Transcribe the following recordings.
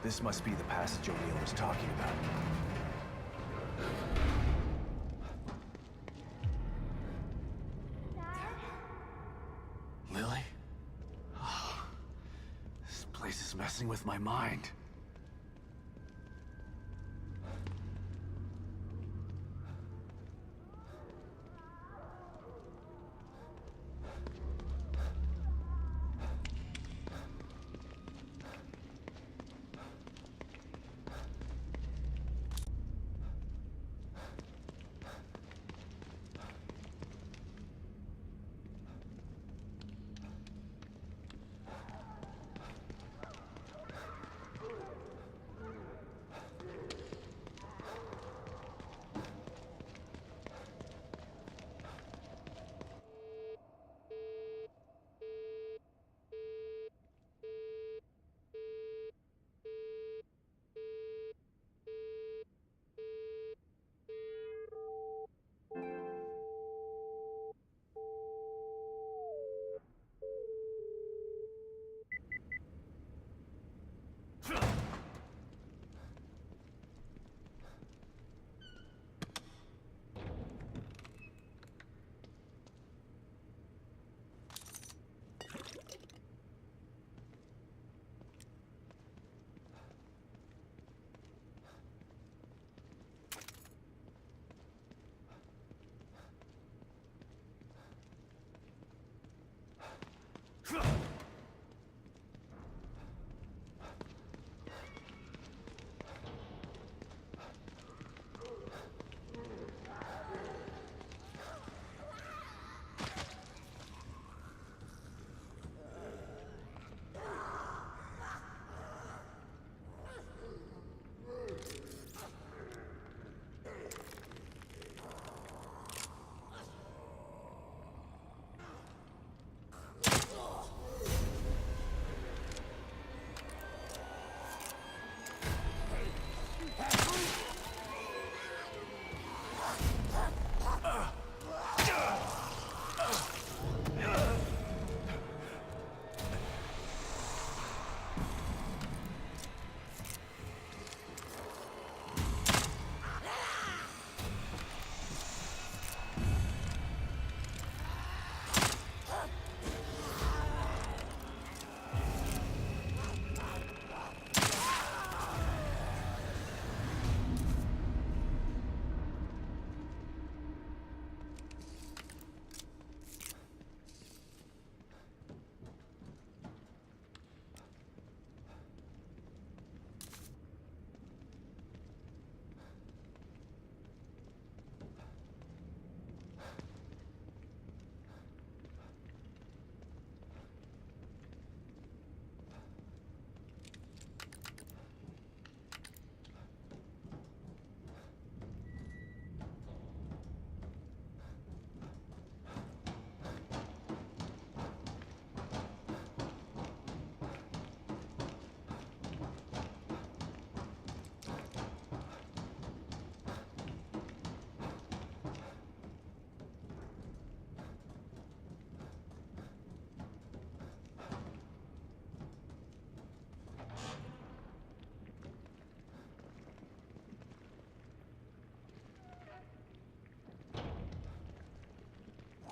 This must be the passage O'Neill was talking about. Lily? Oh, this place is messing with my mind.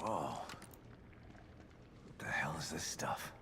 Whoa. What the hell is this stuff?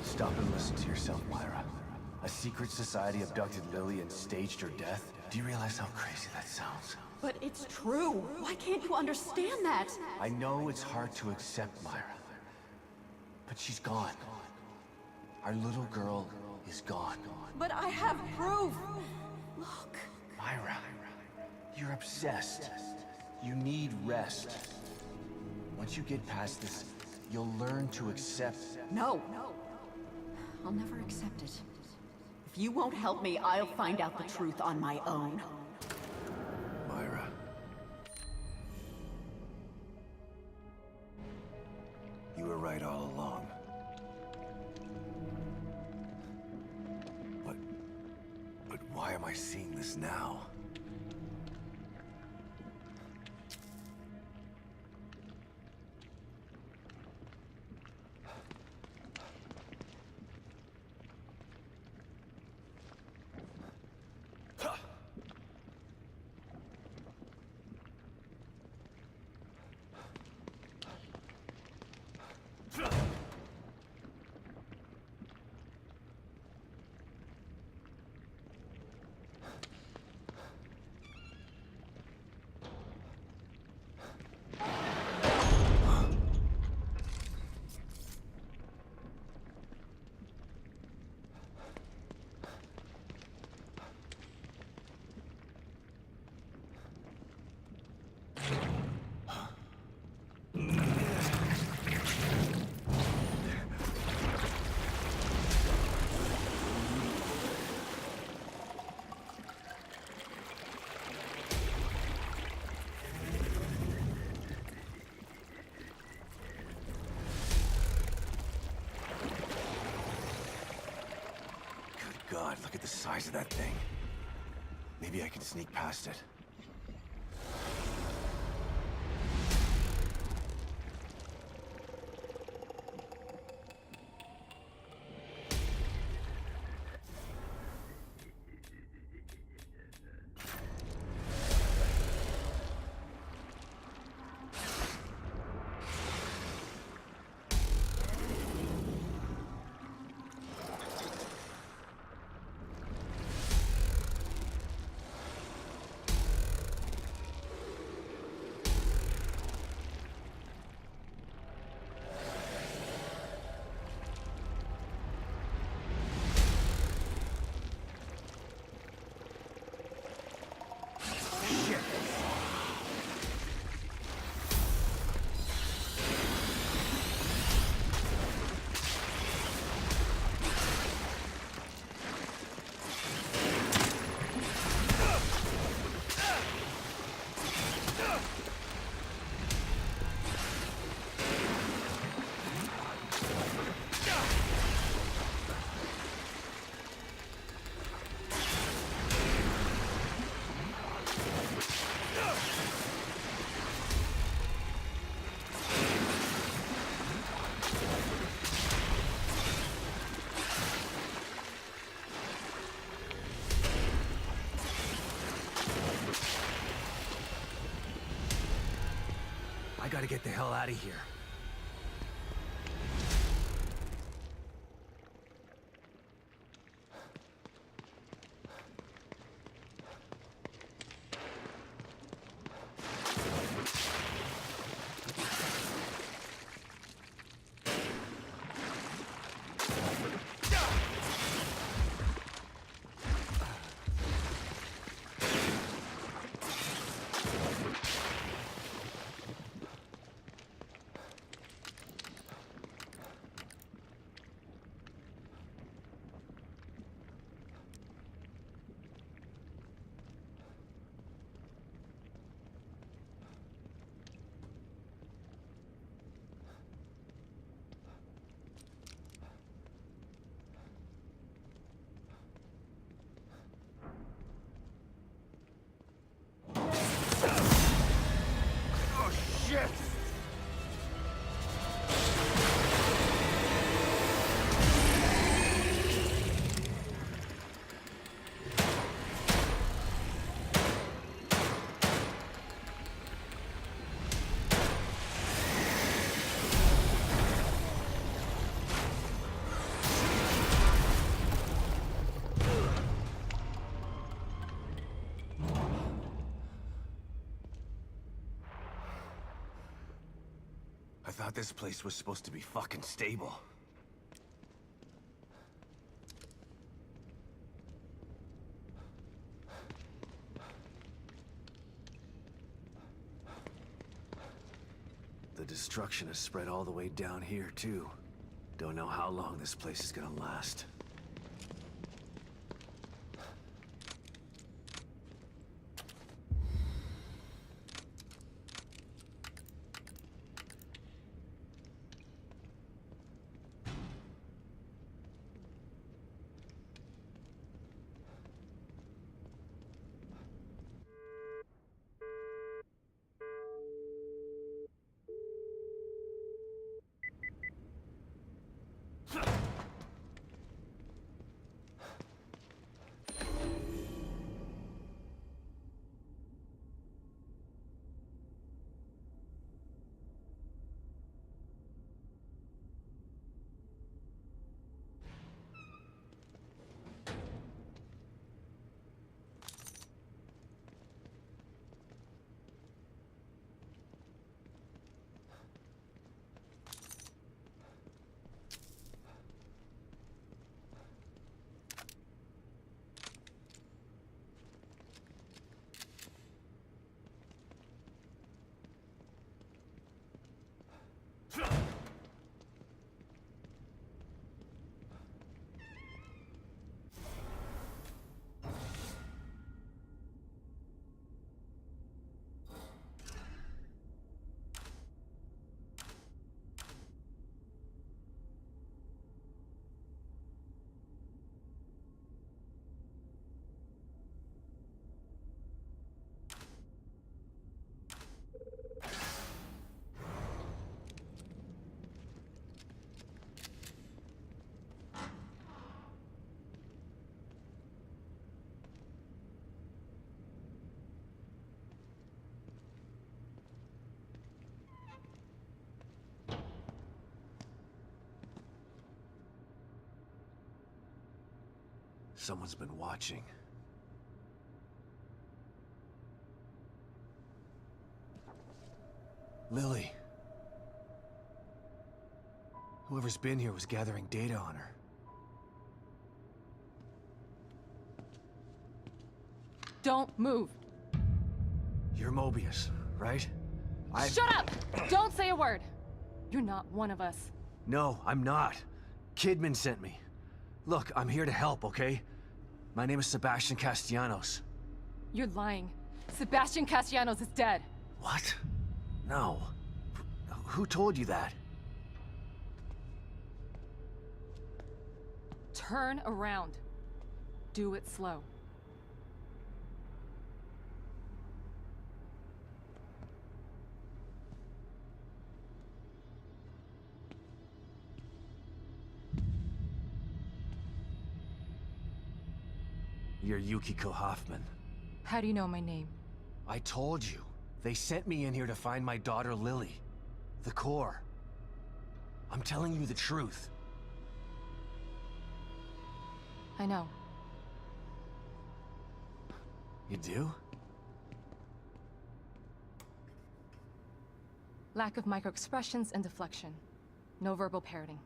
Stop and listen to yourself, Myra. A secret society abducted Lily and staged her death? Do you realize how crazy that sounds? But it's true. Why can't you understand that? I know it's hard to accept, Myra. But she's gone. Our little girl is gone. But I have proof. Look. Myra, you're obsessed. You need rest. Once you get past this, you'll learn to accept... No. I'll never accept it. If you won't help me, I'll find out the truth on my own. Myra. You were right all along. But why am I seeing this now? God, look at the size of that thing. Maybe I can sneak past it. I gotta get the hell out of here. thought this place was supposed to be fucking stable. The destruction has spread all the way down here, too. Don't know how long this place is gonna last. Someone's been watching. Lily. Whoever's been here was gathering data on her. Don't move. You're Mobius, right? Shut up! Don't say a word. You're not one of us. No, I'm not. Kidman sent me. Look, I'm here to help, okay? My name is Sebastian Castellanos. You're lying. Sebastian Castellanos is dead. What? No. Who told you that? Turn around. Do it slow. You're Yukiko Hoffman. How do you know my name? I told you. They sent me in here to find my daughter Lily. The core. I'm telling you the truth. I know. You do? Lack of microexpressions and deflection. No verbal parroting.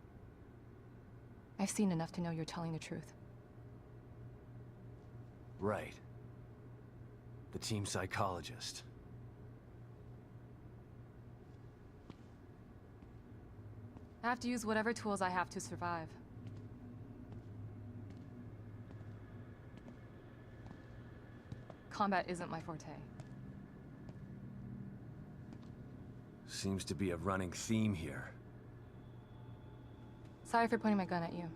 I've seen enough to know you're telling the truth. Right. The team psychologist. I have to use whatever tools I have to survive. Combat isn't my forte. Seems to be a running theme here. Sorry for pointing my gun at you.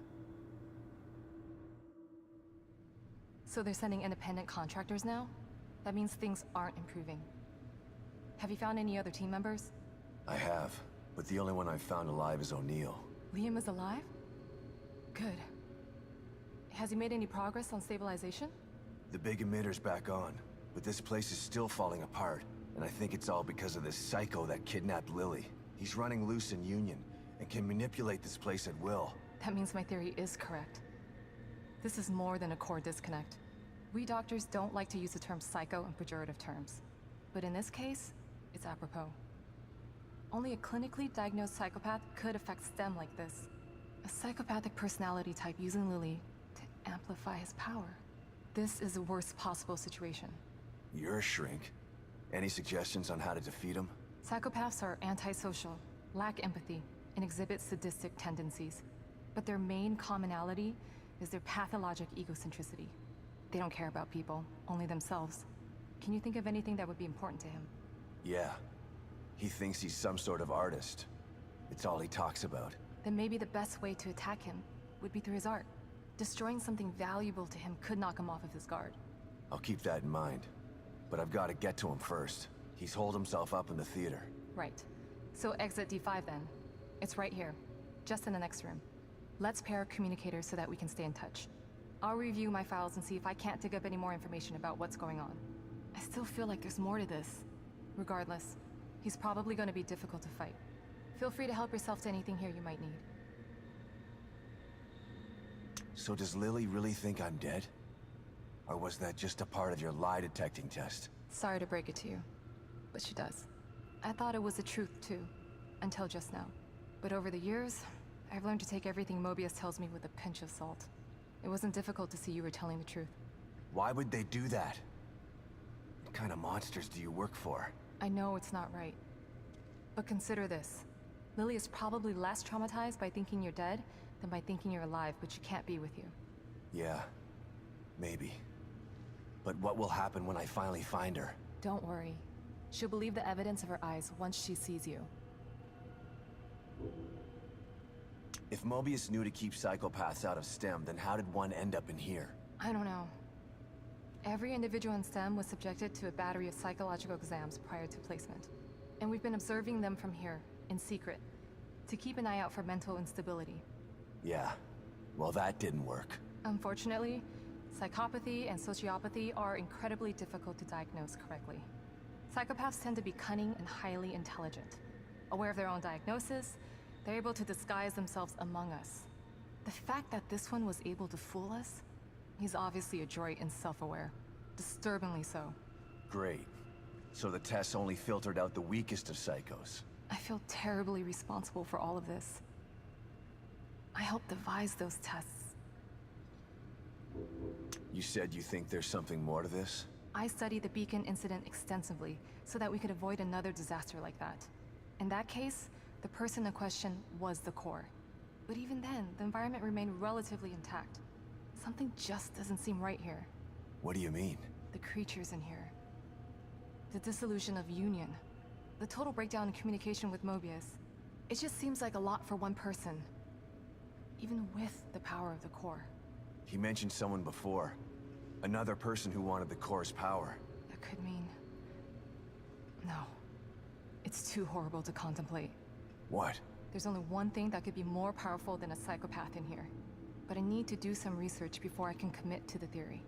So they're sending independent contractors now? That means things aren't improving. Have you found any other team members? I have, but the only one I've found alive is O'Neill. Liam is alive? Good. Has he made any progress on stabilization? The big emitter's back on, but this place is still falling apart, and I think it's all because of this psycho that kidnapped Lily. He's running loose in Union, and can manipulate this place at will. That means my theory is correct. This is more than a core disconnect. We doctors don't like to use the term psycho in pejorative terms. But in this case, it's apropos. Only a clinically diagnosed psychopath could affect STEM like this. A psychopathic personality type using Lily to amplify his power. This is the worst possible situation. You're a shrink. Any suggestions on how to defeat him? Psychopaths are antisocial, lack empathy, and exhibit sadistic tendencies. But their main commonality is their pathologic egocentricity. They don't care about people, only themselves. Can you think of anything that would be important to him? Yeah. He thinks he's some sort of artist. It's all he talks about. Then maybe the best way to attack him would be through his art. Destroying something valuable to him could knock him off of his guard. I'll keep that in mind. But I've got to get to him first. He's holed himself up in the theater. Right. So exit D5 then. It's right here, just in the next room. Let's pair communicators so that we can stay in touch. I'll review my files and see if I can't dig up any more information about what's going on. I still feel like there's more to this. Regardless, he's probably going to be difficult to fight. Feel free to help yourself to anything here you might need. So does Lily really think I'm dead? Or was that just a part of your lie detecting test? Sorry to break it to you, but she does. I thought it was the truth too, until just now. But over the years, I've learned to take everything Mobius tells me with a pinch of salt. It wasn't difficult to see you were telling the truth. Why would they do that? What kind of monsters do you work for? I know it's not right. But consider this. Lily is probably less traumatized by thinking you're dead than by thinking you're alive, but she can't be with you. Yeah, maybe. But what will happen when I finally find her? Don't worry. She'll believe the evidence of her eyes once she sees you. If Mobius knew to keep psychopaths out of STEM, then how did one end up in here? I don't know. Every individual in STEM was subjected to a battery of psychological exams prior to placement. And we've been observing them from here, in secret, to keep an eye out for mental instability. Yeah, well that didn't work. Unfortunately, psychopathy and sociopathy are incredibly difficult to diagnose correctly. Psychopaths tend to be cunning and highly intelligent. Aware of their own diagnosis, they're able to disguise themselves among us. The fact that this one was able to fool us, he's obviously adroit and self-aware. Disturbingly so. Great. So the tests only filtered out the weakest of psychos. I feel terribly responsible for all of this. I helped devise those tests. You said you think there's something more to this? I studied the Beacon incident extensively so that we could avoid another disaster like that. In that case, the person in question was the core. But even then, the environment remained relatively intact. Something just doesn't seem right here. What do you mean? The creatures in here. The dissolution of Union. The total breakdown in communication with Mobius. It just seems like a lot for one person. Even with the power of the core. He mentioned someone before. Another person who wanted the core's power. That could mean... No. It's too horrible to contemplate. What? There's only one thing that could be more powerful than a psychopath in here. But I need to do some research before I can commit to the theory.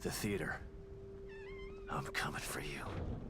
The theater. I'm coming for you.